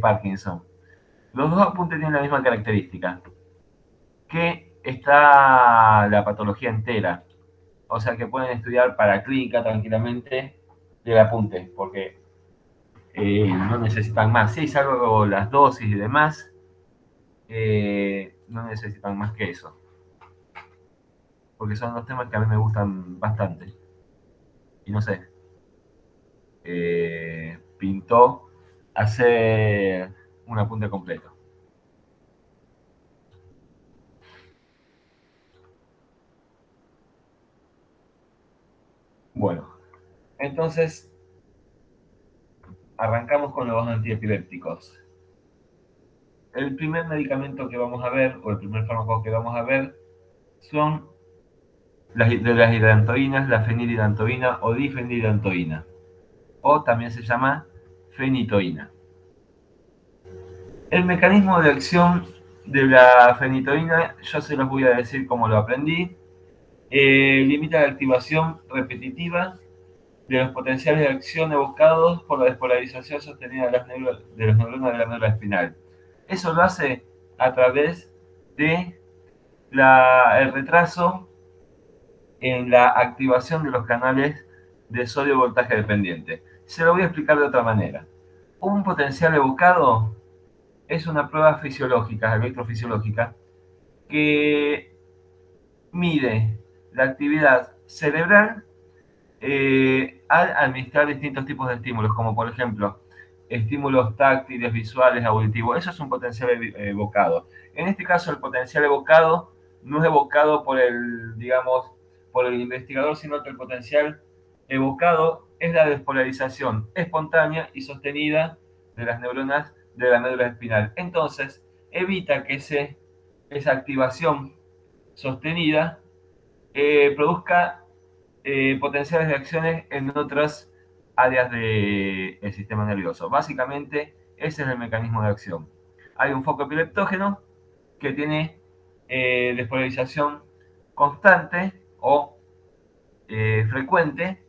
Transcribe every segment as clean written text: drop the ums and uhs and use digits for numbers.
Parkinson. Los dos apuntes tienen la misma característica, que está la patología entera. O sea que pueden estudiar para clínica tranquilamente del apunte, porque no necesitan más. Sí, salvo las dosis y demás, no necesitan más que eso. Porque son dos temas que a mí me gustan bastante. Y no sé, pintó hacer un apunte completo. Bueno, entonces arrancamos con los antiepilépticos. El primer medicamento que vamos a ver, o el primer fármaco que vamos a ver, son de las hidantoínas, la fenilhidantoína o difenilhidantoína, o también se llama fenitoína. El mecanismo de acción de la fenitoína, yo se los voy a decir como lo aprendí. Limita la activación repetitiva de los potenciales de acción evocados por la despolarización sostenida de los neuronas de la médula espinal. Eso lo hace a través de el retraso en la activación de los canales de sodio voltaje dependiente. Se lo voy a explicar de otra manera. Un potencial evocado es una prueba fisiológica, electrofisiológica, que mide la actividad cerebral al administrar distintos tipos de estímulos, como por ejemplo estímulos táctiles, visuales, auditivos. Eso es un potencial evocado. En este caso, el potencial evocado no es evocado por el, digamos, por el investigador, sino que el potencial evocado es la despolarización espontánea y sostenida de las neuronas de la médula espinal. Entonces, evita que esa activación sostenida produzca potenciales de acciones en otras áreas del sistema nervioso. Básicamente, ese es el mecanismo de acción. Hay un foco epileptógeno que tiene despolarización constante o frecuente,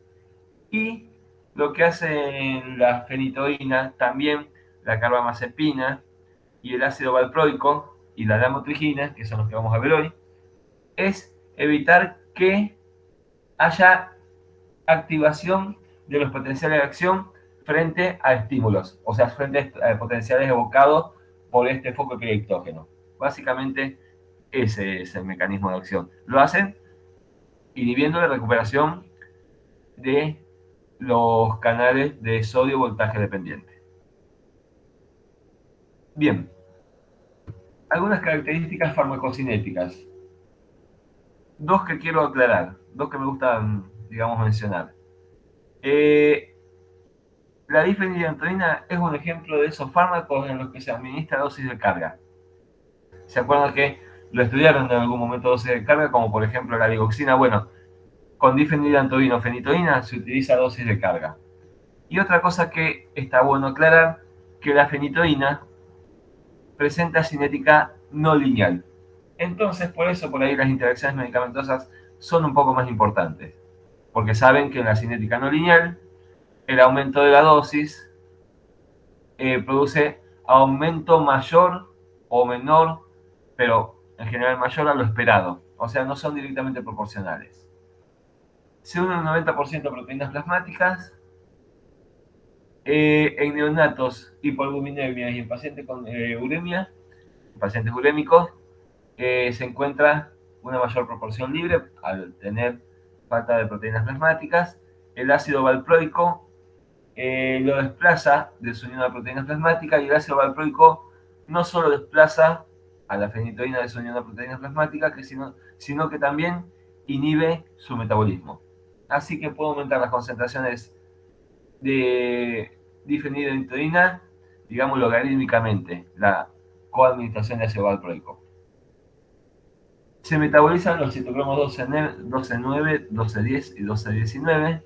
y lo que hacen la fenitoína, también la carbamazepina y el ácido valproico y la lamotrigina, que son los que vamos a ver hoy, es evitar que haya activación de los potenciales de acción frente a estímulos, o sea, frente a potenciales evocados por este foco epileptógeno. Básicamente, ese es el mecanismo de acción. Lo hacen inhibiendo la recuperación de los canales de sodio voltaje dependiente. Bien, algunas características farmacocinéticas. Dos que quiero aclarar, dos que me gustan, digamos, mencionar. Eh, La difenidrantoína es un ejemplo de esos fármacos en los que se administra dosis de carga. ¿Se acuerdan que lo estudiaron en algún momento dosis de carga? Como por ejemplo la digoxina. Bueno, con difenidrantoína o fenitoína se utiliza dosis de carga. Y otra cosa que está bueno aclarar, que la fenitoína presenta cinética no lineal. Entonces, por eso por ahí las interacciones medicamentosas son un poco más importantes. Porque saben que en la cinética no lineal, el aumento de la dosis produce aumento mayor o menor, pero en general mayor a lo esperado. O sea, no son directamente proporcionales. Se unen un 90% de proteínas plasmáticas. En neonatos, hipoalbuminemia y en pacientes con uremia, pacientes urémicos, se encuentra una mayor proporción libre al tener falta de proteínas plasmáticas. El ácido valproico lo desplaza de su unión a proteínas plasmáticas, y el ácido valproico no solo desplaza a la fenitoína de su unión a proteínas plasmáticas, sino que también inhibe su metabolismo. Así que puede aumentar las concentraciones de difenidrantoína, digamos, logarítmicamente, la coadministración de ácido valproico. Se metabolizan los citocromos 12,9, 12,10 y 12,19.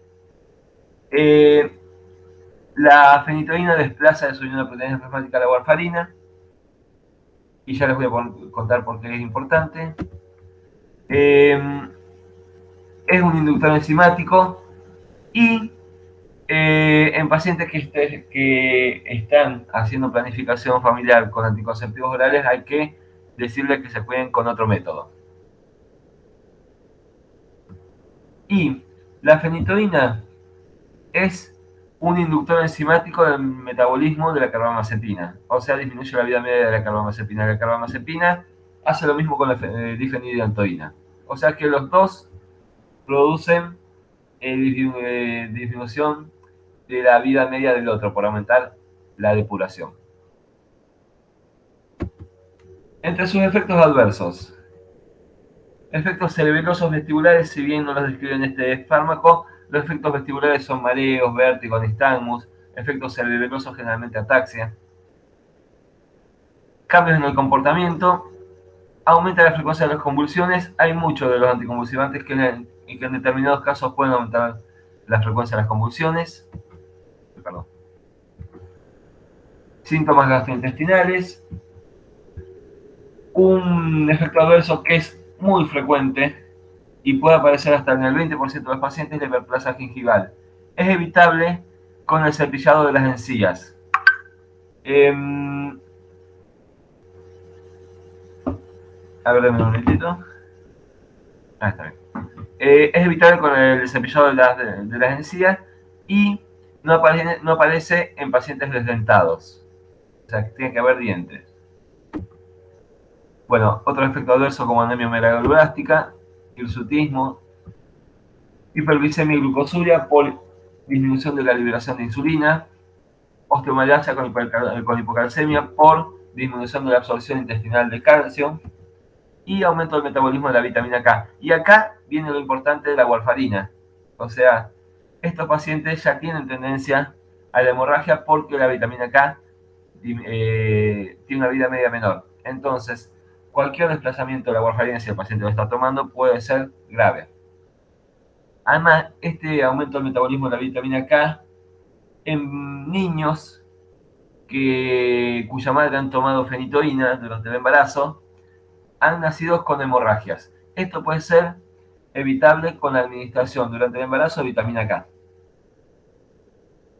La fenitoína desplaza de su unión de proteínas plasmáticas la warfarina, y ya les voy a contar por qué es importante. Es un inductor enzimático y En pacientes que están haciendo planificación familiar con anticonceptivos orales hay que decirles que se cuiden con otro método. Y la fenitoína es un inductor enzimático del metabolismo de la carbamazepina, o sea, disminuye la vida media de la carbamazepina. La carbamazepina hace lo mismo con la difenidantoína, o sea que los dos producen disminución de la vida media del otro por aumentar la depuración. Entre sus efectos adversos, efectos cerebelosos vestibulares, si bien no los describen este fármaco, los efectos vestibulares son mareos, vértigo, nistagmus, efectos cerebelosos generalmente ataxia. Cambios en el comportamiento, aumenta la frecuencia de las convulsiones. Hay muchos de los anticonvulsivantes que en determinados casos pueden aumentar la frecuencia de las convulsiones. Perdón. Síntomas gastrointestinales. Un efecto adverso que es muy frecuente y puede aparecer hasta en el 20% de los pacientes de hiperplasia gingival. Es evitable con el cepillado de las encías. A ver, dame un minutito. Está bien. Es evitable con el cepillado de las encías y no aparece en pacientes desdentados. O sea, que tiene que haber dientes. Bueno, otro efecto adverso como anemia megaloblástica, hirsutismo, hiperglicemia y glucosuria por disminución de la liberación de insulina, osteomalacia con hipocalcemia por disminución de la absorción intestinal de calcio y aumento del metabolismo de la vitamina K. Y acá viene lo importante de la warfarina. O sea, estos pacientes ya tienen tendencia a la hemorragia porque la vitamina K tiene una vida media menor. Entonces, cualquier desplazamiento de la warfarina, si el paciente lo está tomando, puede ser grave. Además, este aumento del metabolismo de la vitamina K en niños cuya madre han tomado fenitoína durante el embarazo han nacido con hemorragias. Esto puede ser evitable con la administración durante el embarazo de vitamina K.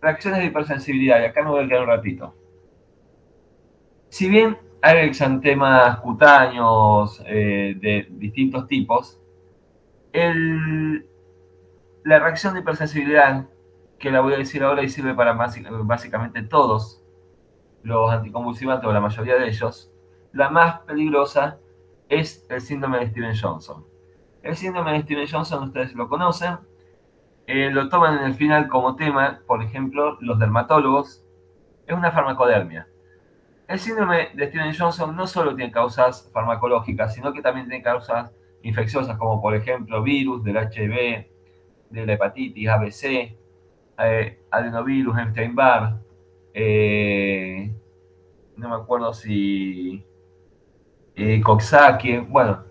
Reacciones de hipersensibilidad, y acá me voy a quedar un ratito. Si bien hay exantemas cutáneos de distintos tipos, la reacción de hipersensibilidad, que la voy a decir ahora y sirve para básicamente todos los anticonvulsivantes o la mayoría de ellos, la más peligrosa es el síndrome de Stevens-Johnson. El síndrome de Stevens-Johnson, ustedes lo conocen, lo toman en el final como tema, por ejemplo, los dermatólogos, es una farmacodermia. El síndrome de Stevens-Johnson no solo tiene causas farmacológicas, sino que también tiene causas infecciosas, como por ejemplo virus del HIV, de la hepatitis, ABC, adenovirus, Epstein-Barr, no me acuerdo si Coxsackie, bueno.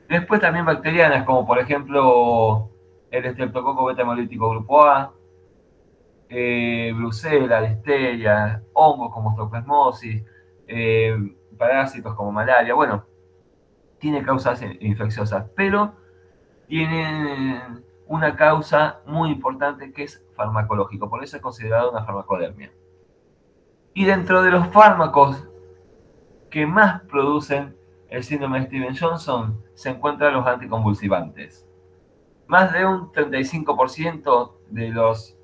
Después también bacterianas, como por ejemplo el estreptococo beta hemolítico grupo A, brucela, listeria, hongos como stocoplasmosis, parásitos como malaria. Bueno, tiene causas infecciosas, pero tienen una causa muy importante que es farmacológico, por eso es considerado una farmacodermia. Y dentro de los fármacos que más producen el síndrome de Stevens-Johnson se encuentran los anticonvulsivantes. Más de un 35% de las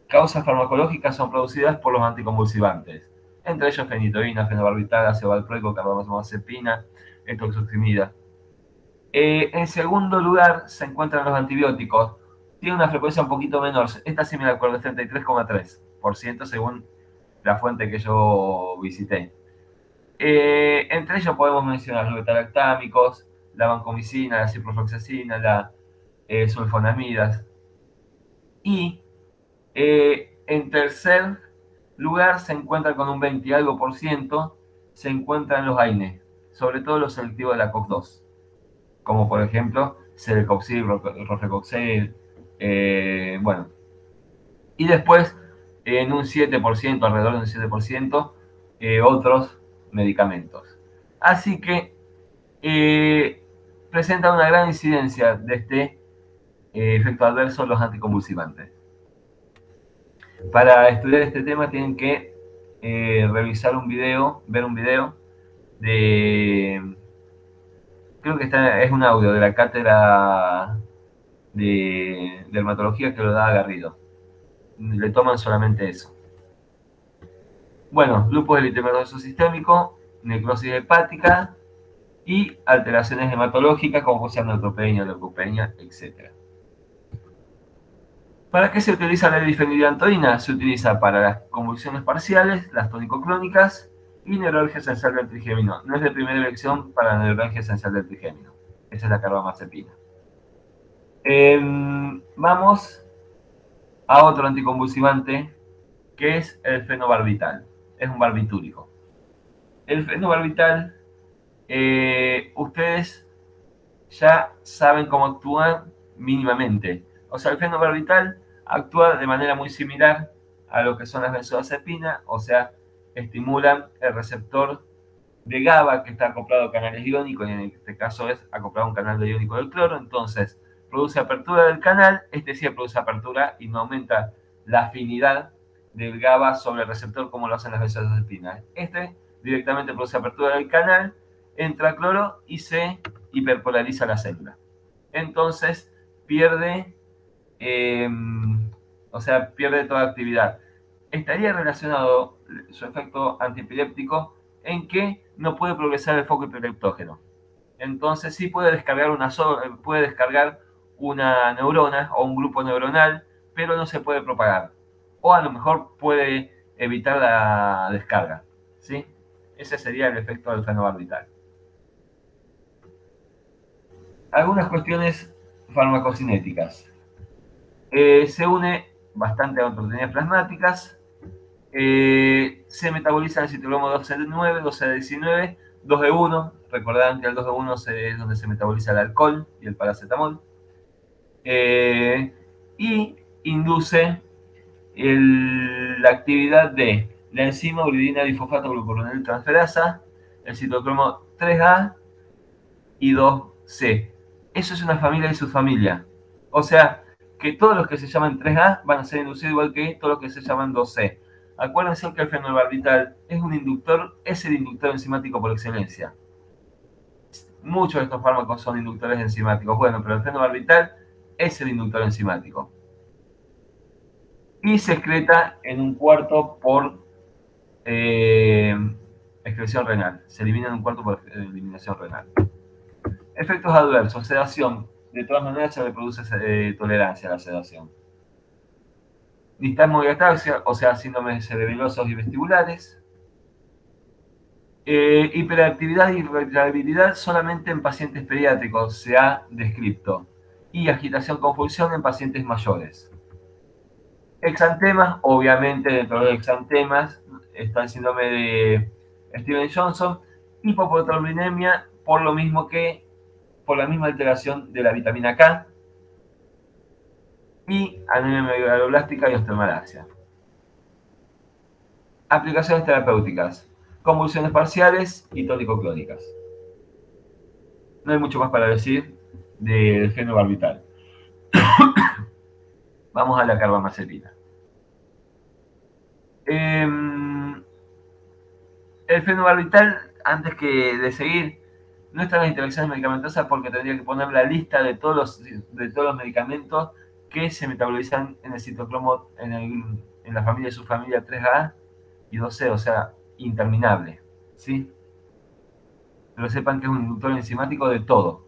causas farmacológicas son producidas por los anticonvulsivantes, entre ellos fenitoína, fenobarbital, ácido valproico, carbamazepina, etoxoximida. En segundo lugar se encuentran los antibióticos. Tiene una frecuencia un poquito menor. Esta sí me la acuerdo, es 33,3% según la fuente que yo visité. Entre ellos podemos mencionar los betalactámicos, la vancomicina, la ciprofloxacina, la sulfonamidas. Y en tercer lugar se encuentra con un 20 y algo por ciento, se encuentran los AINE, sobre todo los selectivos de la COX-2, como por ejemplo Celecoxib, Rofecoxib, bueno. Y después, en un 7%, alrededor de un 7%, otros medicamentos. Así que presenta una gran incidencia de este efecto adverso los anticonvulsivantes. Para estudiar este tema tienen que revisar un video, ver un video de, creo que es un audio de la cátedra de dermatología que lo da Garrido. Le toman solamente eso. Bueno, lupus eritematoso sistémico, necrosis hepática y alteraciones hematológicas como puede ser neutropenia, leucopenia, etc. ¿Para qué se utiliza la difenidramina? Se utiliza para las convulsiones parciales, las tónico-clónicas y neuralgia esencial del trigémino. No es de primera elección para la neuralgia esencial del trigémino. Esa es la carbamazepina. Vamos a otro anticonvulsivante que es el fenobarbital. Es un barbitúrico. El fenobarbital, ustedes ya saben cómo actúa mínimamente. O sea, el fenobarbital actúa de manera muy similar a lo que son las benzodiazepinas, o sea, estimulan el receptor de GABA que está acoplado a canales iónicos, y en este caso es acoplado a un canal de iónico del cloro, entonces produce apertura del canal, este sí produce apertura y no aumenta la afinidad del GABA sobre el receptor como lo hacen las benzodiazepinas. Este directamente produce apertura del canal, entra cloro y se hiperpolariza la célula. Entonces pierde, eh, o sea, pierde toda actividad. Estaría relacionado su efecto antiepiléptico en que no puede progresar el foco epileptógeno. Entonces sí puede descargar una neurona o un grupo neuronal, pero no se puede propagar. O a lo mejor puede evitar la descarga. ¿Sí? Ese sería el efecto del fenobarbital. Algunas cuestiones farmacocinéticas. Se une bastante a proteínas plasmáticas. Se metaboliza el citocromo 12D9, 12D19, 2D1. Recordarán que el 2D1 es donde se metaboliza el alcohol y el paracetamol. Y induce la actividad de la enzima uridina difosfato glucuronil transferasa, el citocromo 3A y 2C. Eso es una familia y subfamilia. O sea, que todos los que se llaman 3A van a ser inducidos igual que todos los que se llaman 2C. Acuérdense que el fenobarbital es un inductor, es el inductor enzimático por excelencia. Muchos de estos fármacos son inductores enzimáticos. Bueno, pero el fenobarbital es el inductor enzimático. Y se excreta en un cuarto por excreción renal. Se elimina en un cuarto por eliminación renal. Efectos adversos, sedación. De todas maneras se le produce tolerancia a la sedación. Nistagmo y ataxia, o sea, síndromes cerebelosos y vestibulares. Hiperactividad y irritabilidad solamente en pacientes pediátricos se ha descrito. Y agitación confusión en pacientes mayores. Exantemas, obviamente dentro de los exantemas está el síndrome de Steven Johnson. Hipoproteolinemia, por lo mismo que por la misma alteración de la vitamina K, y anemia megaloblástica y osteomalacia. Aplicaciones terapéuticas, convulsiones parciales y tónico-clónicas. No hay mucho más para decir del fenobarbital. Vamos a la carbamazepina. El fenobarbital, antes que de seguir, no están las interacciones medicamentosas porque tendría que poner la lista de todos los medicamentos que se metabolizan en el citocromo, en la familia de subfamilia 3A y 2C, o sea, interminable. ¿Sí? Pero sepan que es un inductor enzimático de todo.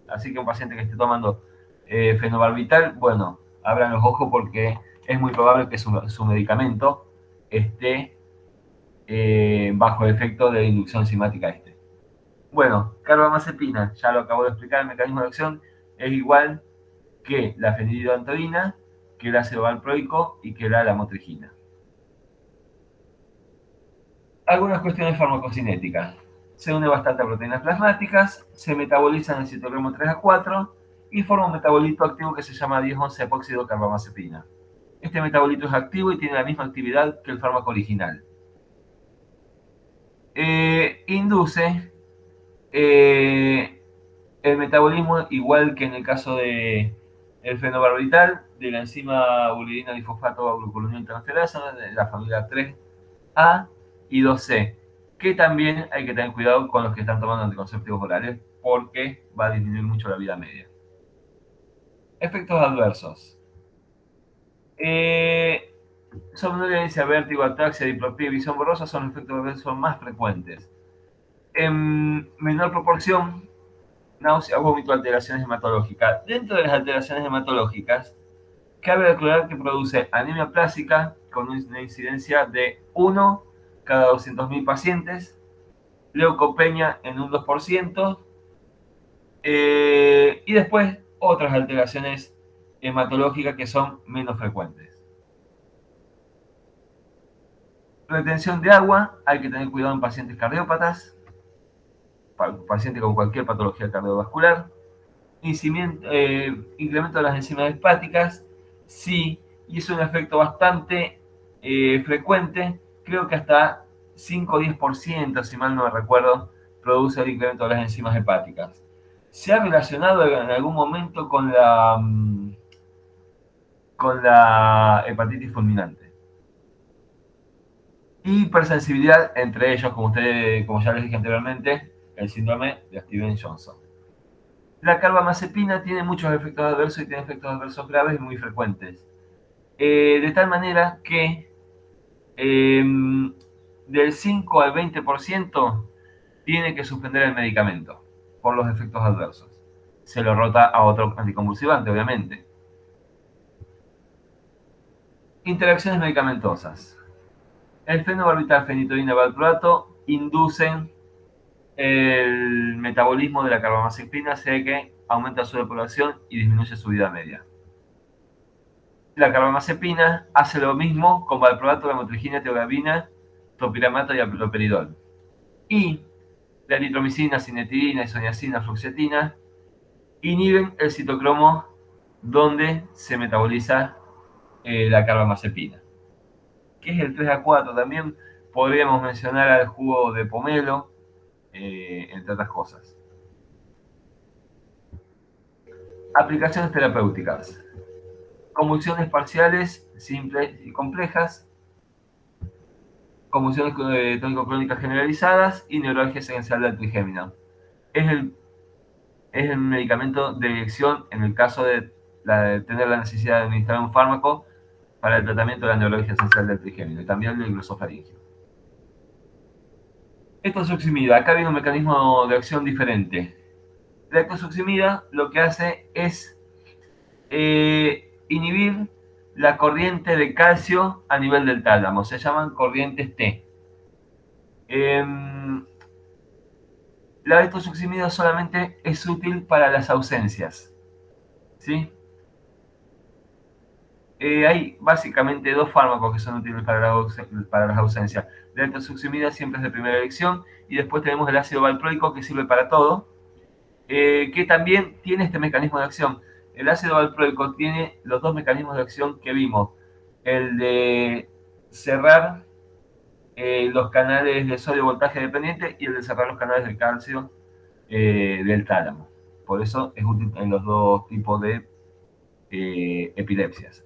Así que un paciente que esté tomando fenobarbital, bueno, abran los ojos porque es muy probable que su medicamento esté bajo el efecto de inducción enzimática este. Bueno, carbamazepina, ya lo acabo de explicar, el mecanismo de acción es igual que la fenilidroantoína, que el ácido valproico y que la lamotrigina. Algunas cuestiones farmacocinéticas. Se une bastante a proteínas plasmáticas, se metaboliza en el citocromo 3A4 y forma un metabolito activo que se llama 10-11-epóxido carbamazepina. Este metabolito es activo y tiene la misma actividad que el fármaco original. Induce el metabolismo igual que en el caso de El fenobarbital de la enzima uridina difosfato glucuronil transferasa de la familia 3A y 2C, que también hay que tener cuidado con los que están tomando anticonceptivos orales porque va a disminuir mucho la vida media. Efectos adversos. Somnolencia, vértigo, ataxia, diplopía y visión borrosa son los efectos adversos más frecuentes. En menor proporción, náusea, vómito, alteraciones hematológicas. Dentro de las alteraciones hematológicas, cabe aclarar que produce anemia plástica con una incidencia de 1 cada 200.000 pacientes, leucopenia en un 2%, y después otras alteraciones hematológicas que son menos frecuentes. Retención de agua, hay que tener cuidado en pacientes cardiópatas, pacientes con cualquier patología cardiovascular. Incremento de las enzimas hepáticas, sí, y es un efecto bastante frecuente, creo que hasta 5 o 10%, si mal no me recuerdo, produce el incremento de las enzimas hepáticas. Se ha relacionado en algún momento con la hepatitis fulminante. Hipersensibilidad, entre ellos, como ya les dije anteriormente, el síndrome de Stevens-Johnson. La carbamazepina tiene muchos efectos adversos y tiene efectos adversos graves y muy frecuentes. De tal manera que del 5 al 20% tiene que suspender el medicamento por los efectos adversos. Se lo rota a otro anticonvulsivante, obviamente. Interacciones medicamentosas. El fenobarbital, fenitoína, valproato inducen el metabolismo de la carbamazepina, hace que aumenta su depuración y disminuye su vida media. La carbamazepina hace lo mismo con valproato, lamotrigina, teobromina, topiramato y haloperidol. Y la eritromicina, cinetirina, isoniazina, fluoxetina inhiben el citocromo donde se metaboliza la carbamazepina. ¿Qué es el 3A4? También podríamos mencionar al jugo de pomelo, entre otras cosas. Aplicaciones terapéuticas. Convulsiones parciales, simples y complejas, convulsiones tónico-clónicas generalizadas y neuralgia esencial del trigémino. Es el medicamento de elección en el caso de tener la necesidad de administrar un fármaco para el tratamiento de la neuralgia esencial del trigémino y también del glosofaringio. Etosuximida, acá viene un mecanismo de acción diferente. La etosuximida lo que hace es inhibir la corriente de calcio a nivel del tálamo, se llaman corrientes T. La etosuximida solamente es útil para las ausencias, ¿sí? Hay básicamente dos fármacos que son útiles para las ausencias. La etosuximida siempre es de primera elección y después tenemos el ácido valproico que sirve para todo, que también tiene este mecanismo de acción. El ácido valproico tiene los dos mecanismos de acción que vimos, el de cerrar los canales de sodio voltaje dependiente y el de cerrar los canales de calcio del tálamo. Por eso es útil en los dos tipos de epilepsias.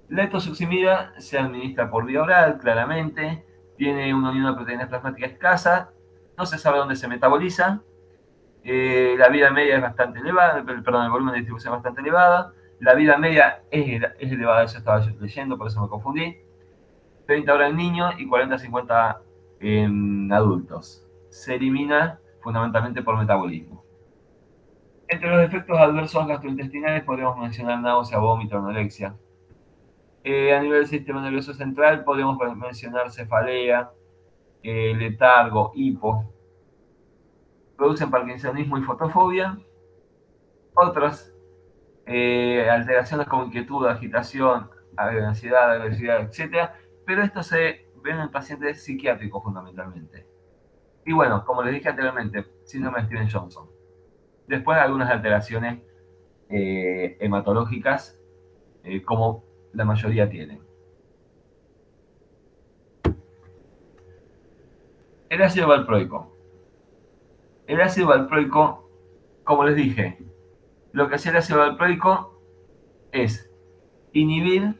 La etosuximida se administra por vía oral, claramente, tiene una unión de proteínas plasmáticas escasa, no se sabe dónde se metaboliza, la vida media es bastante elevada, perdón, el volumen de distribución es bastante elevada, la vida media es elevada, eso estaba yo leyendo, por eso me confundí, 30 horas en niños y 40-50 en adultos. Se elimina fundamentalmente por metabolismo. Entre los efectos adversos gastrointestinales podríamos mencionar náusea, vómito, anorexia. A nivel del sistema nervioso central podemos mencionar cefalea, letargo, hipo. Producen parkinsonismo y fotofobia. Otras alteraciones como inquietud, agitación, ansiedad, agresividad, etc. Pero esto se ven en pacientes psiquiátricos fundamentalmente. Y bueno, como les dije anteriormente, síndrome de Stevens-Johnson. Después algunas alteraciones hematológicas, como la mayoría tienen. El ácido valproico. El ácido valproico, como les dije, lo que hacía el ácido valproico es inhibir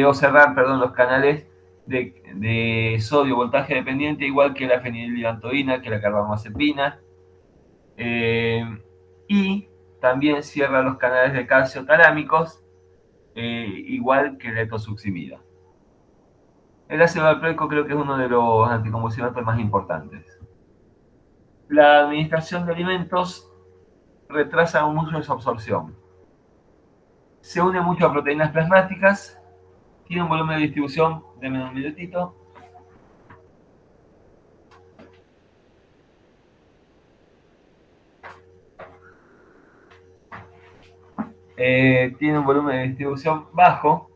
o cerrar, perdón, los canales de sodio voltaje dependiente, igual que la fenillantoína, que la carbamazepina, y también cierra los canales de calcio talámicos, igual que la etosuximida. El ácido valproico creo que es uno de los anticonvulsivantes más importantes. La administración de alimentos retrasa mucho esa absorción. Se une mucho a proteínas plasmáticas, tiene un volumen de distribución de menos un minutito. Tiene un volumen de distribución bajo,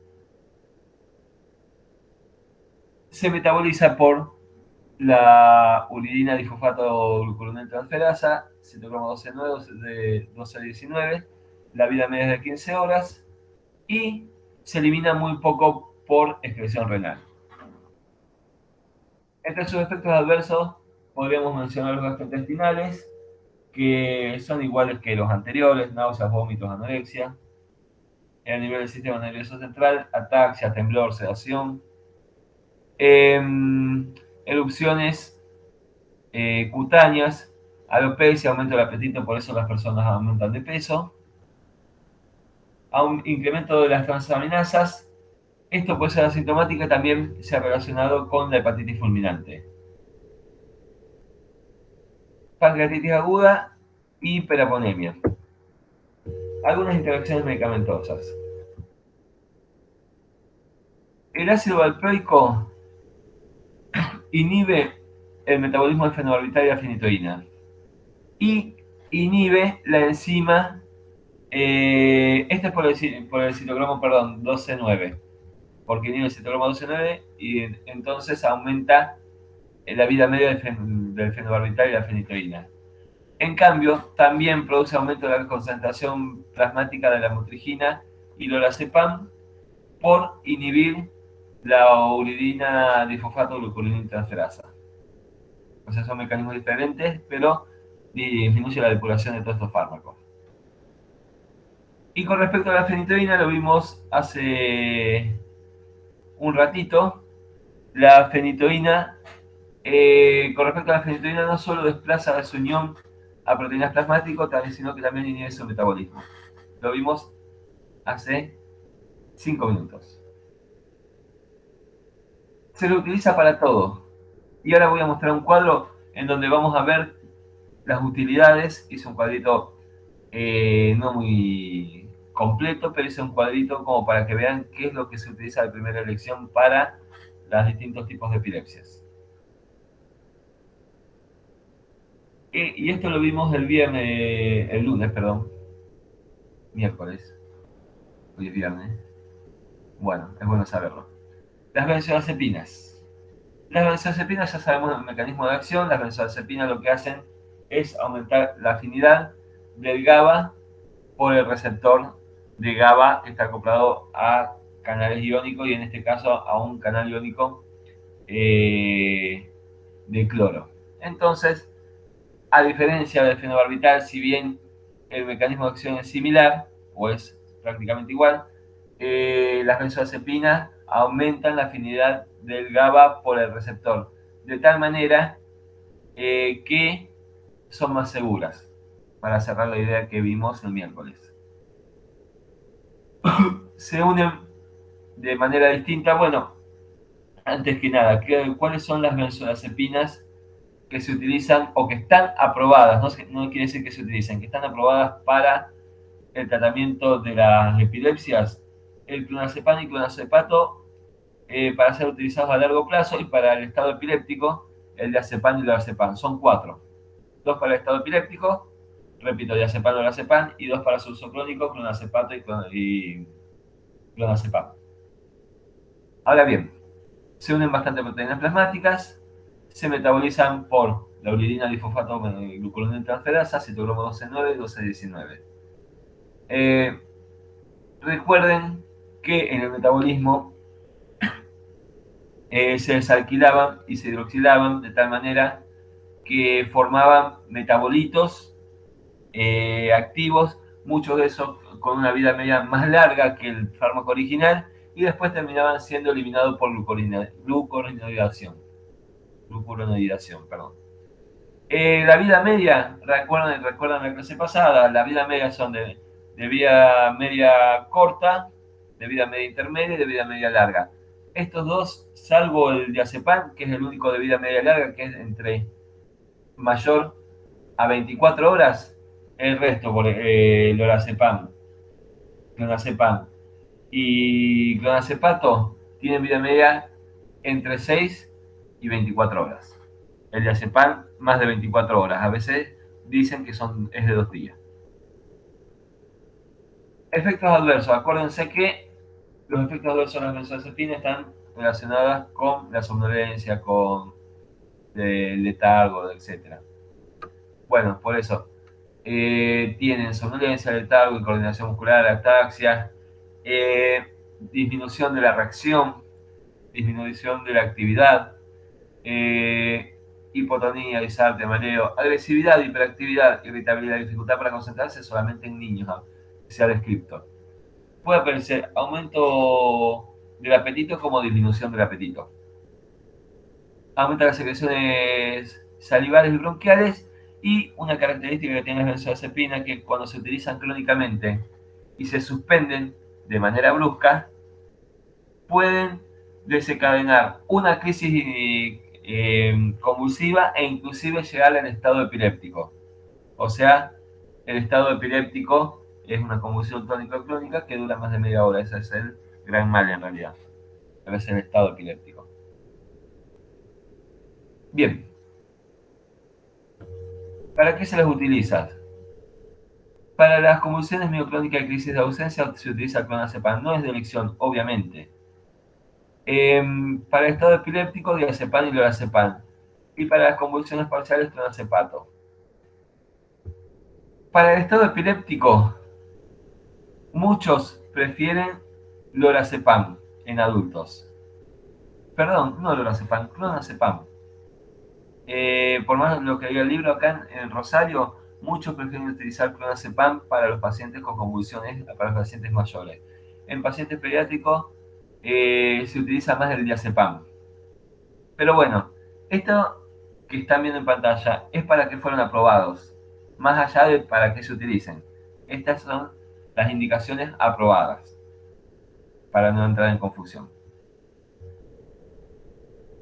se metaboliza por la uridina difosfato glucuroniltransferasa, citocromo 12 a 19, la vida media es de 15 horas y se elimina muy poco por excreción renal. Entre sus efectos adversos podríamos mencionar los gastrointestinales, que son iguales que los anteriores: náuseas, vómitos, anorexia. A nivel del sistema nervioso central, ataxia, temblor, sedación. Erupciones cutáneas, alopecia, aumento del apetito, por eso las personas aumentan de peso. A un incremento de las transaminasas, esto puede ser asintomático y también se ha relacionado con la hepatitis fulminante. Pancreatitis aguda y hiperaponemia. Algunas interacciones medicamentosas. El ácido valproico inhibe el metabolismo del fenobarbital y la fenitoína y inhibe la enzima, este es por el citocromo, perdón, 12,9, porque inhibe el citocromo 12,9 y entonces aumenta la vida media del fenobarbital y la fenitoína. En cambio, también produce aumento de la concentración plasmática de la mutrigina y lorazepam por inhibir la uridina difosfato glucuroniltransferasa. O sea, son mecanismos diferentes, pero disminuye la depuración de todos estos fármacos. Y con respecto a la fenitoína, lo vimos hace un ratito. La fenitoína, con respecto a la fenitoína, no solo desplaza de su unión a proteínas plasmáticas, sino que también inhibe su metabolismo. Lo vimos hace 5 minutos. Se lo utiliza para todo. Y ahora voy a mostrar un cuadro en donde vamos a ver las utilidades. Hice un cuadrito no muy completo, pero hice un cuadrito como para que vean qué es lo que se utiliza de primera elección para los distintos tipos de epilepsias. Y esto lo vimos el lunes, perdón, miércoles, hoy es viernes. Bueno, es bueno saberlo. Las benzodiazepinas. Las benzodiazepinas ya sabemos el mecanismo de acción. Las benzodiazepinas lo que hacen es aumentar la afinidad del GABA por el receptor de GABA que está acoplado a canales iónicos y en este caso a un canal iónico de cloro. Entonces, a diferencia del fenobarbital, si bien el mecanismo de acción es similar o es prácticamente igual, las benzodiazepinas aumentan la afinidad del GABA por el receptor, de tal manera que son más seguras, para cerrar la idea que vimos el miércoles. Se unen de manera distinta. Bueno, antes que nada, ¿cuáles son las benzodiazepinas que se utilizan o que están aprobadas? No quiere decir que se utilicen, que están aprobadas para el tratamiento de las epilepsias. El clonazepam y clonazepato para ser utilizados a largo plazo, y para el estado epiléptico el diazepam y lorazepam. Son 4. 2 para el estado epiléptico, repito, diazepam, lorazepam, y 2 para su uso crónico, clonazepato y clonazepam. Ahora bien, se unen bastante proteínas plasmáticas, se metabolizan por la uridina difosfato glucuroniltransferasa, citocromo 12,9 y 12,19. Recuerden que en el metabolismo se desalquilaban y se hidroxilaban de tal manera que formaban metabolitos activos muchos de esos con una vida media más larga que el fármaco original, y después terminaban siendo eliminados por glucuronidiración, perdón. La vida media, recuerdan la clase pasada, la vida media son de vida media corta, de vida media intermedia y de vida media larga. Estos dos, salvo el diazepam, que es el único de vida media larga, que es entre mayor a 24 horas, el resto, por lorazepam, clonazepam y clonazepato, tienen vida media entre 6 y 24 horas. El diazepam, más de 24 horas. A veces dicen que es de 2 días. Efectos adversos. Acuérdense que los efectos adversos de las benzodiazepinas están relacionados con la somnolencia, con el letargo, etc. Bueno, por eso tienen somnolencia, letargo, incoordinación muscular, ataxia, disminución de la reacción, disminución de la actividad, hipotonía, disarte, mareo, agresividad, hiperactividad, irritabilidad, dificultad para concentrarse solamente en niños, ¿no? Se ha descrito. Puede aparecer aumento del apetito como disminución del apetito. Aumenta las secreciones salivares y bronquiales, y una característica que tienen las benzodiazepinas que cuando se utilizan crónicamente y se suspenden de manera brusca, pueden desencadenar una crisis convulsiva e inclusive llegar al estado epiléptico. O sea, el estado epiléptico es una convulsión tónico-clónica que dura más de media hora. Ese es el gran mal en realidad. Ese es el estado epiléptico. Bien. ¿Para qué se las utiliza? Para las convulsiones mioclónicas y crisis de ausencia se utiliza clonazepam. No es de elección, obviamente. Para el estado epiléptico, diazepam y lorazepam. Y para las convulsiones parciales, clonazepato. Para el estado epiléptico, muchos prefieren lorazepam en adultos. Perdón, no lorazepam, clonazepam. Por más lo que diga el libro, acá en Rosario, muchos prefieren utilizar clonazepam para los pacientes con convulsiones, para los pacientes mayores. En pacientes pediátricos se utiliza más el diazepam. Pero bueno, esto que están viendo en pantalla es para que fueron aprobados, más allá de para qué se utilicen. Estas son las indicaciones aprobadas, para no entrar en confusión.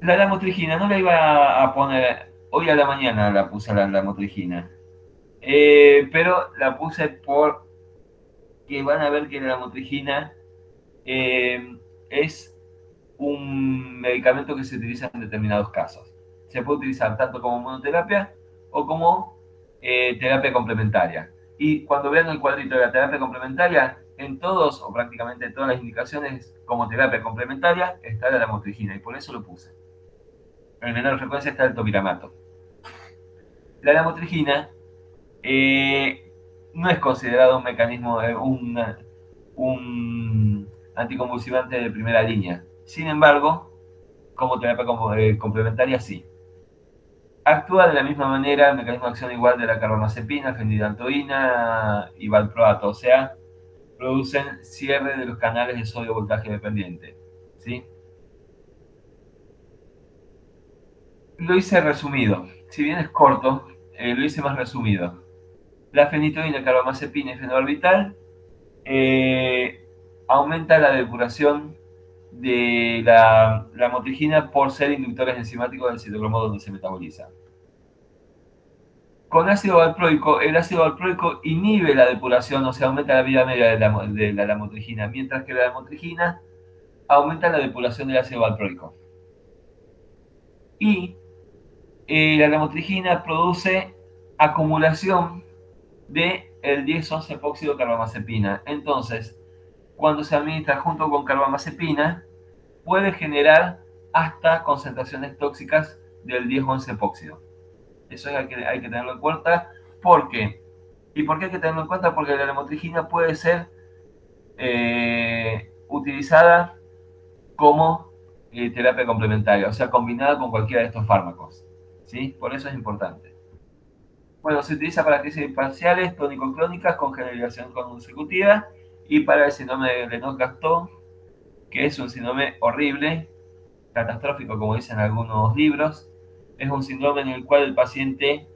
La lamotrigina no la iba a poner, hoy a la mañana la puse la lamotrigina, pero la puse porque van a ver que la lamotrigina es un medicamento que se utiliza en determinados casos. Se puede utilizar tanto como monoterapia o como terapia complementaria. Y cuando vean el cuadrito de la terapia complementaria, en todos o prácticamente todas las indicaciones como terapia complementaria está la lamotrigina, y por eso lo puse. En menor frecuencia está el topiramato. La lamotrigina no es considerado un mecanismo, un anticonvulsivante de primera línea. Sin embargo, como terapia complementaria, sí. Actúa de la misma manera, el mecanismo de acción igual de la carbamazepina, fenidantoína y valproato, o sea, producen cierre de los canales de sodio voltaje dependiente. ¿Sí? Lo hice resumido. Si bien es corto, lo hice más resumido. La fenitoína, carbamazepina y fenobarbital aumenta la depuración de la motrigina por ser inductores enzimáticos del citocromo donde se metaboliza. Con ácido valproico, el ácido valproico inhibe la depuración, o sea, aumenta la vida media de la lamotrigina, mientras que la lamotrigina aumenta la depuración del ácido valproico. Y la lamotrigina produce acumulación de el 10-11-epóxido carbamazepina. Entonces, cuando se administra junto con carbamazepina, puede generar hasta concentraciones tóxicas del 10-11-epóxido. Eso hay que tenerlo en cuenta. ¿Por qué? ¿Y por qué hay que tenerlo en cuenta? Porque la lamotrigina puede ser utilizada como terapia complementaria, o sea, combinada con cualquiera de estos fármacos. ¿Sí? Por eso es importante. Bueno, se utiliza para crisis parciales, tónico-clónicas con generalización consecutiva y para el síndrome de Lennox-Gastaut, que es un síndrome horrible, catastrófico, como dicen algunos libros. Es un síndrome en el cual el paciente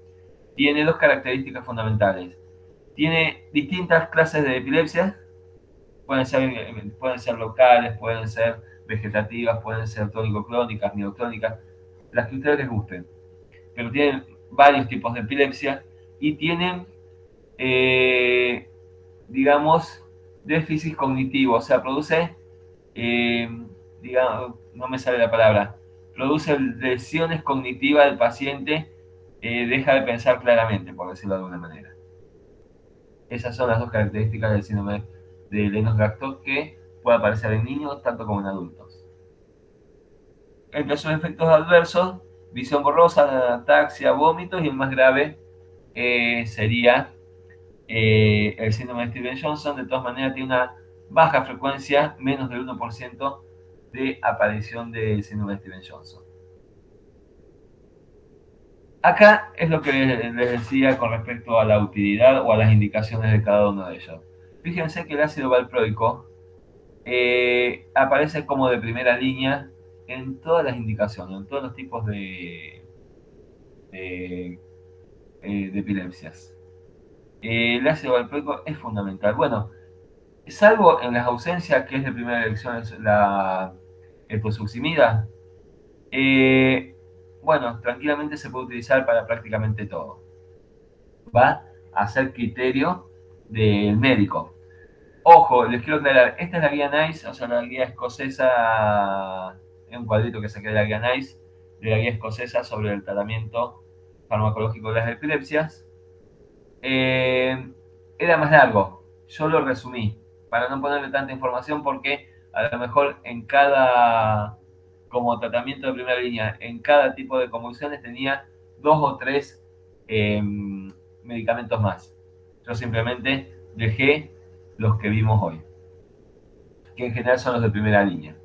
tiene dos características fundamentales. Tiene distintas clases de epilepsia, pueden ser locales, pueden ser vegetativas, pueden ser tónico-clónicas, mioclónicas, las que a ustedes les gusten. Pero tienen varios tipos de epilepsia y tienen, eh, digamos, déficit cognitivo, o sea, produce, eh, digamos, no me sale la palabra, produce lesiones cognitivas del paciente, deja de pensar claramente, por decirlo de alguna manera. Esas son las dos características del síndrome de Lennox-Gastaut que puede aparecer en niños tanto como en adultos. Entre sus efectos adversos, visión borrosa, ataxia, vómitos y el más grave sería el síndrome de Stevens-Johnson. De todas maneras, tiene una baja frecuencia, menos del 1% de aparición del síndrome de Stevens-Johnson. Acá es lo que les decía con respecto a la utilidad o a las indicaciones de cada uno de ellos. Fíjense que el ácido valproico aparece como de primera línea en todas las indicaciones, en todos los tipos de, de epilepsias. El ácido valproico es fundamental. Bueno, salvo en las ausencias, que es de primera elección, es la eposuximida, bueno, tranquilamente se puede utilizar para prácticamente todo. Va a ser criterio del médico. Ojo, les quiero aclarar, esta es la guía NICE, o sea, la guía escocesa, es un cuadrito que saqué de la guía NICE, de la guía escocesa sobre el tratamiento farmacológico de las epilepsias. Era más largo, yo lo resumí, para no ponerle tanta información porque a lo mejor en cada, como tratamiento de primera línea, en cada tipo de convulsiones tenía 2 o 3 medicamentos más. Yo simplemente dejé los que vimos hoy, que en general son los de primera línea.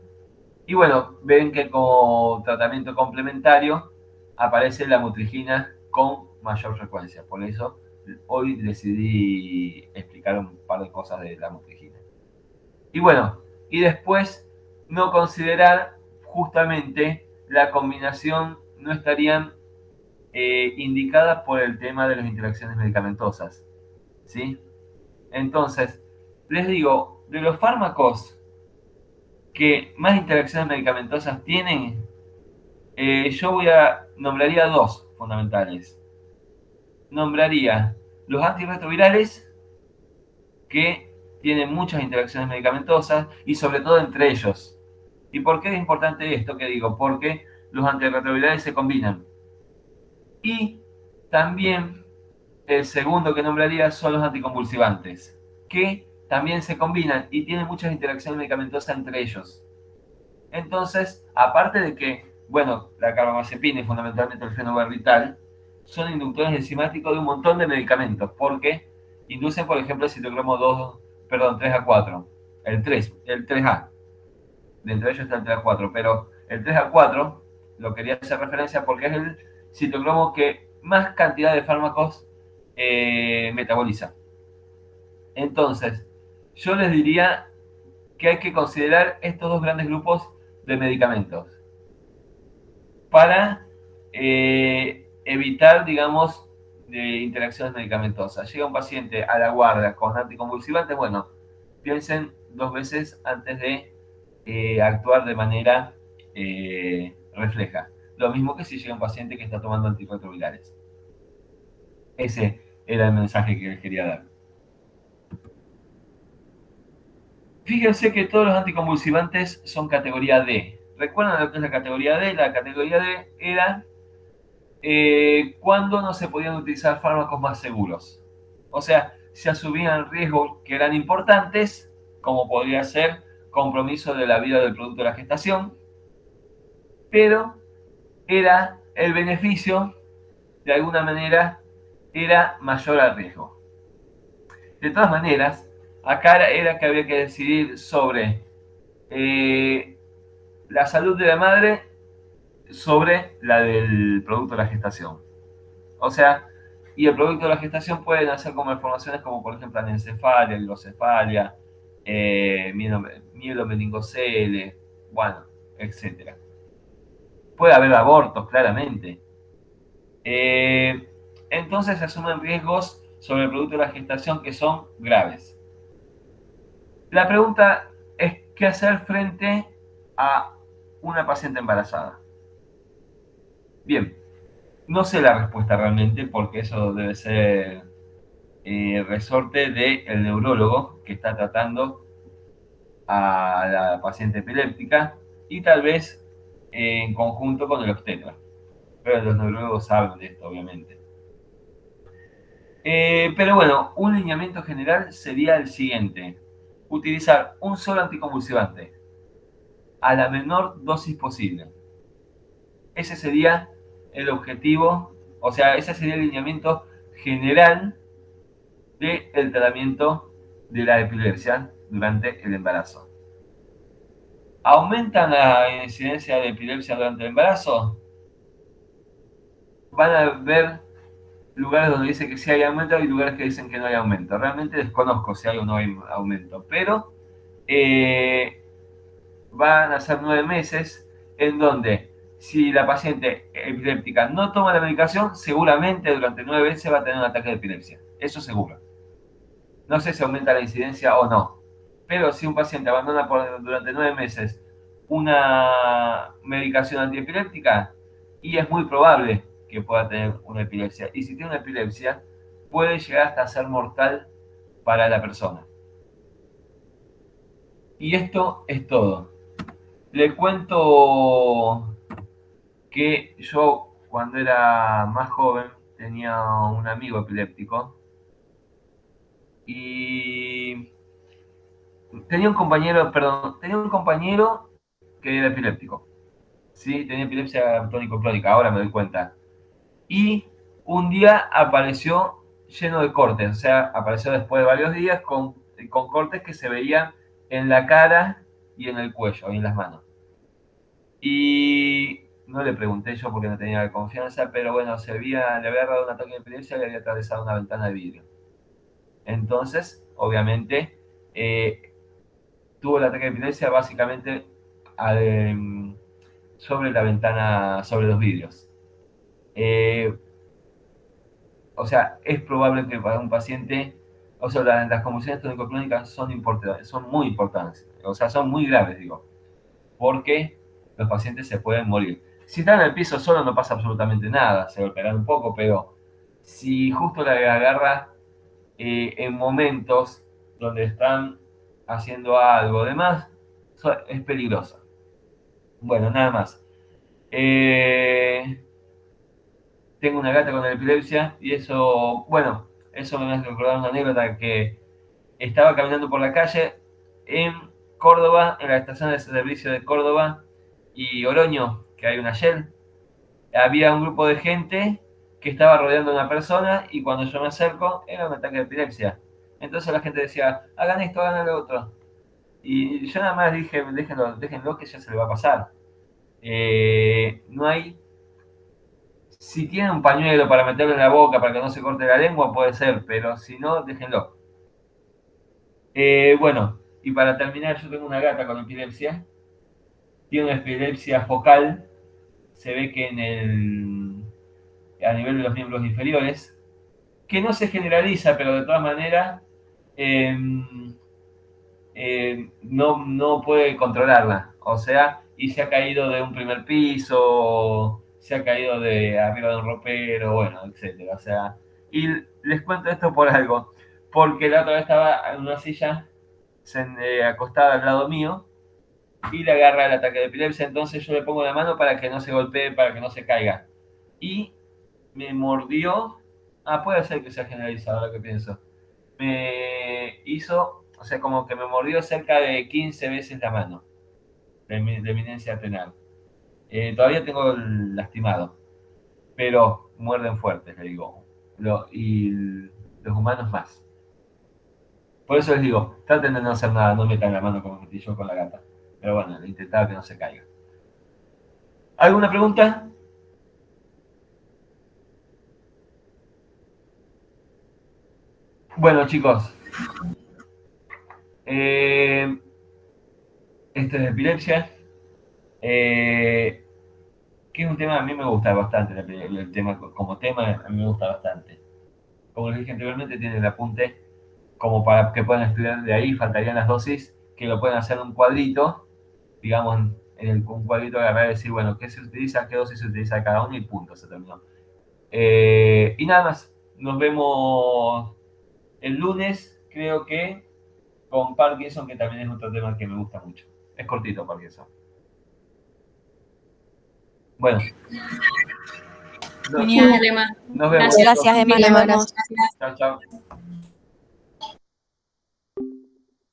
Y bueno, ven que como tratamiento complementario aparece la mutrigina con mayor frecuencia. Por eso hoy decidí explicar un par de cosas de la mutrigina. Y bueno, y después no considerar justamente la combinación, no estarían indicadas por el tema de las interacciones medicamentosas. ¿Sí? Entonces, les digo, de los fármacos que más interacciones medicamentosas tienen, yo nombraría dos fundamentales. Nombraría los antirretrovirales, que tienen muchas interacciones medicamentosas y sobre todo entre ellos. ¿Y por qué es importante esto que digo? Porque los antirretrovirales se combinan. Y también el segundo que nombraría son los anticonvulsivantes, que también se combinan y tienen muchas interacciones medicamentosas entre ellos. Entonces, aparte de que, bueno, la carbamazepina y fundamentalmente el fenobarbital son inductores enzimáticos de un montón de medicamentos, porque inducen, por ejemplo, el citocromo 2, perdón, 3A4, el 3A, dentro de ellos está el 3A4, pero el 3A4 lo quería hacer referencia porque es el citocromo que más cantidad de fármacos metaboliza. Entonces, yo les diría que hay que considerar estos dos grandes grupos de medicamentos para evitar, digamos, de interacciones medicamentosas. Llega un paciente a la guardia con anticonvulsivantes, bueno, piensen 2 veces antes de actuar de manera refleja. Lo mismo que si llega un paciente que está tomando antirretrovirales. Ese era el mensaje que les quería dar. Fíjense que todos los anticonvulsivantes son categoría D. ¿Recuerdan lo que es la categoría D? La categoría D era cuando no se podían utilizar fármacos más seguros. O sea, se asumían riesgos que eran importantes, como podría ser compromiso de la vida del producto de la gestación, pero era el beneficio, de alguna manera, era mayor al riesgo. De todas maneras, acá era que había que decidir sobre la salud de la madre sobre la del producto de la gestación. O sea, y el producto de la gestación puede nacer con malformaciones como por ejemplo anencefalia, hidrocefalia, mielomeningocele, bueno, etc. Puede haber abortos, claramente. Entonces se asumen riesgos sobre el producto de la gestación que son graves. La pregunta es qué hacer frente a una paciente embarazada. Bien, no sé la respuesta realmente porque eso debe ser resorte del neurólogo que está tratando a la paciente epiléptica y tal vez en conjunto con el obstetra. Pero los neurólogos saben de esto, obviamente. Pero bueno, un lineamiento general sería el siguiente. Utilizar un solo anticonvulsivante a la menor dosis posible. Ese sería el objetivo, o sea, ese sería el lineamiento general del tratamiento de la epilepsia durante el embarazo. ¿Aumenta la incidencia de epilepsia durante el embarazo? Van a ver lugares donde dice que sí hay aumento y lugares que dicen que no hay aumento. Realmente desconozco si hay o no hay aumento, pero van a ser 9 meses en donde si la paciente epiléptica no toma la medicación, seguramente durante 9 meses va a tener un ataque de epilepsia. Eso seguro. No sé si aumenta la incidencia o no, pero si un paciente abandona durante 9 meses una medicación antiepiléptica, y es muy probable que pueda tener una epilepsia. Y si tiene una epilepsia, puede llegar hasta ser mortal para la persona. Y esto es todo. Le cuento que yo cuando era más joven tenía un amigo epiléptico y tenía un compañero que era epiléptico. Sí, tenía epilepsia tónico-clónica, ahora me doy cuenta. Y un día apareció lleno de cortes, o sea, apareció después de varios días con cortes que se veían en la cara y en el cuello y en las manos. Y no le pregunté yo porque no tenía confianza, pero bueno, le había dado un ataque de epilepsia y le había atravesado una ventana de vidrio. Entonces, obviamente, tuvo el ataque de epilepsia básicamente sobre la ventana, sobre los vidrios. Eh, o sea, es probable que para un paciente, o sea, las convulsiones tónico-clónicas son importantes, son muy importantes, o sea, son muy graves, digo, porque los pacientes se pueden morir. Si están en el piso solo no pasa absolutamente nada, se golpearán un poco, pero si justo la agarra en momentos donde están haciendo algo demás, es peligroso. Bueno, nada más. Tengo una gata con epilepsia y eso, bueno, eso me hace recordar una anécdota que estaba caminando por la calle en Córdoba, en la estación de servicio de Córdoba y Oroño, que hay una Shell. Había un grupo de gente que estaba rodeando a una persona y cuando yo me acerco era un ataque de epilepsia. Entonces la gente decía, hagan esto, hagan lo otro. Y yo nada más dije, déjenlo que ya se le va a pasar. No hay Si tiene un pañuelo para meterlo en la boca para que no se corte la lengua, puede ser, pero si no, déjenlo. Bueno, y para terminar, yo tengo una gata con epilepsia. Tiene una epilepsia focal. Se ve que a nivel de los miembros inferiores, que no se generaliza, pero de todas maneras eh, no puede controlarla. O sea, y se ha caído de un primer piso, se ha caído de arriba de un ropero, bueno, etcétera. O sea, y les cuento esto por algo, porque la otra vez estaba en una silla acostada al lado mío y le agarra el ataque de epilepsia, entonces yo le pongo la mano para que no se golpee, para que no se caiga. Y me mordió, puede ser que sea generalizado lo que pienso, me hizo, o sea, como que me mordió cerca de 15 veces la mano de eminencia penal. Todavía tengo el lastimado, pero muerden fuertes, le digo. Y los humanos más. Por eso les digo, traten de no hacer nada, no metan la mano como metí yo con la gata. Pero bueno, intentaba que no se caiga. ¿Alguna pregunta? Bueno, chicos, esto es epilepsia, que es un tema, a mí me gusta bastante, el tema como tema, a mí me gusta bastante. Como les dije anteriormente, tiene el apunte como para que puedan estudiar de ahí, faltarían las dosis, que lo pueden hacer en un cuadrito, digamos, un cuadrito agarrar y decir, bueno, qué se utiliza, qué dosis se utiliza cada uno y punto, se terminó. Y nada más, nos vemos el lunes, creo que con Parkinson, que también es otro tema que me gusta mucho. Es cortito Parkinson. Bueno, Genial, Emma. nos vemos. Gracias. Gracias, Emma, nos Emma, vemos. gracias. Chao, chao.